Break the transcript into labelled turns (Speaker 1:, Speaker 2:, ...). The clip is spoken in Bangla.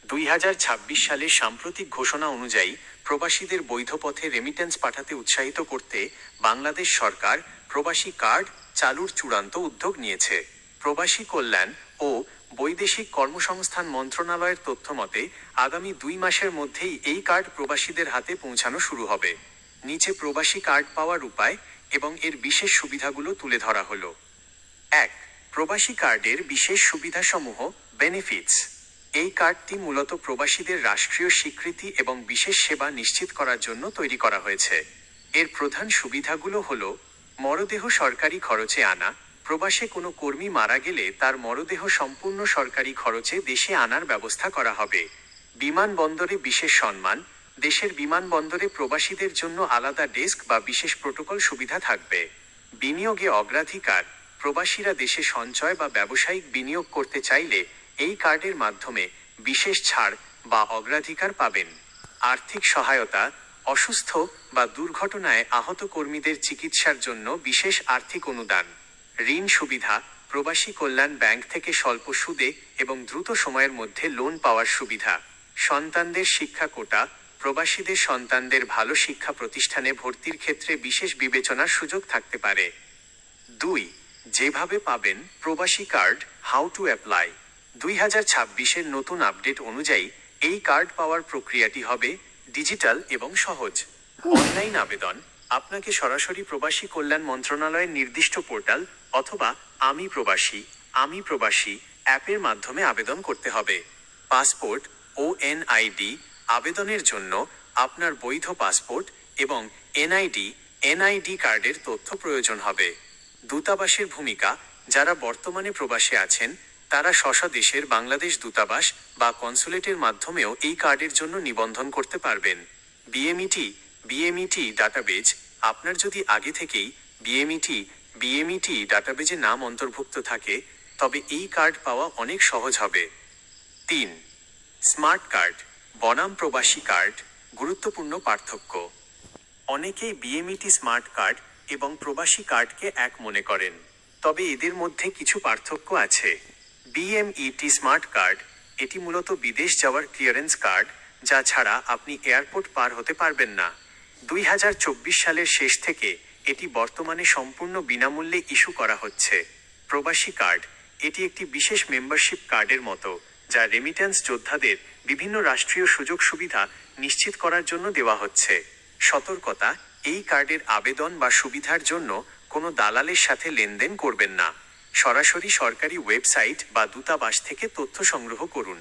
Speaker 1: 2026 সালের সাম্প্রতিক ঘোষণা অনুযায়ী প্রবাসীদের বৈধ পথে রেমিটেন্স পাঠাতে উৎসাহিত করতে বাংলাদেশ সরকার প্রবাসী কার্ড চালুর চূড়ান্ত উদ্যোগ নিয়েছে। প্রবাসী কল্যাণ ও বৈদেশিক কর্মসংস্থান মন্ত্রণালয়ের তথ্যমতে আগামী 2 মাসের মধ্যেই এই কার্ড প্রবাসীদের হাতে পৌঁছানো শুরু হবে। নিচে প্রবাসী কার্ড পাওয়ার উপায় এবং এর বিশেষ সুবিধাগুলো তুলে ধরা হলো। 1. প্রবাসী কার্ডের বিশেষ সুবিধাসমূহ বেনিফিটস। এই কার্ডটি মূলত প্রবাসীদের রাষ্ট্রীয় স্বীকৃতি এবং বিশেষ সেবা নিশ্চিত করার জন্য তৈরি করা হয়েছে। এর প্রধান সুবিধাগুলো হল মরদেহ সরকারি খরচে আনা। প্রবাসে কোনো কর্মী মারা গেলে তার মরদেহ সম্পূর্ণ সরকারি খরচে দেশে আনার ব্যবস্থা করা হবে। বিমানবন্দরে বিশেষ সম্মান। দেশের বিমানবন্দরে প্রবাসীদের জন্য আলাদা ডেস্ক বা বিশেষ প্রোটোকল সুবিধা থাকবে। বিনিয়োগে অগ্রাধিকার। প্রবাসীরা দেশে সঞ্চয় বা ব্যবসায়িক বিনিয়োগ করতে চাইলে এই কার্ডের মাধ্যমে বিশেষ ছাড় বা অগ্রাধিকার পাবেন। আর্থিক সহায়তা। অসুস্থ বা দুর্ঘটনায় আহত কর্মীদের চিকিৎসার জন্য বিশেষ আর্থিক অনুদান। ঋণ সুবিধা। প্রবাসী কল্যাণ ব্যাংক থেকে স্বল্প সুদে এবং দ্রুত সময়ের মধ্যে লোন পাওয়ার সুবিধা। সন্তানদের শিক্ষা কোটা। প্রবাসীদের সন্তানদের ভালো শিক্ষা প্রতিষ্ঠানে ভর্তির ক্ষেত্রে বিশেষ বিবেচনার সুযোগ থাকতে পারে। 2. যেভাবে পাবেন প্রবাসী কার্ড, হাউ টু অ্যাপ্লাই। 2026-এর নতুন আপডেট অনুযায়ী এই কার্ড পাওয়ার প্রক্রিয়াটি হবে ডিজিটাল এবং সহজ। অনলাইন আবেদন। আপনাকে সরাসরি প্রবাসী কল্যাণ মন্ত্রণালয়ের নির্দিষ্ট পোর্টাল অথবা আমি প্রবাসী অ্যাপের মাধ্যমে আবেদন করতে হবে। পাসপোর্ট ও এনআইডি। আবেদনের জন্য আপনার বৈধ পাসপোর্ট এবং এনআইডি কার্ডের তথ্য প্রয়োজন হবে। দূতাবাসের ভূমিকা। যারা বর্তমানে প্রবাসে আছেন তারা স্ব দেশের বাংলাদেশ দূতাবাস বা কনসুলেটের মাধ্যমেও এই কার্ডের জন্য নিবন্ধন করতে পারবেন। BMET database. আপনার যদি আগে থেকেই বিএমইটি ডাটাবেজে নাম অন্তর্ভুক্ত থাকে তবে এই কার্ড পাওয়া অনেক সহজ হবে। 3. স্মার্ট কার্ড বনাম প্রবাসী কার্ড। গুরুত্বপূর্ণ পার্থক্য। অনেকেই বিএমইটি স্মার্ট কার্ড এবং প্রবাসী কার্ডকে এক মনে করেন, তবে এদের মধ্যে কিছু পার্থক্য আছে। বিএমইটি স্মার্ট কার্ড এটি মূলত বিদেশ যাওয়ার ক্লিয়ারেন্স কার্ড, যা ছাড়া আপনি এয়ারপোর্ট পার হতে পারবেন না। 2024 সালের শেষ থেকে এটি বর্তমানে সম্পূর্ণ বিনামূল্যে ইস্যু করা হচ্ছে। প্রবাসী কার্ড এটি একটি বিশেষ মেম্বারশিপ কার্ডের মতো, যা রেমিট্যান্স যোদ্ধাদের বিভিন্ন রাষ্ট্রীয় সুযোগ সুবিধা নিশ্চিত করার জন্য দেওয়া হচ্ছে। সতর্কতা। এই কার্ডের আবেদন বা সুবিধার জন্য কোনো দালালের সাথে লেনদেন করবেন না। সরাসরি সরকারি ওয়েবসাইট বা দূতাবাস থেকে তথ্য সংগ্রহ করুন।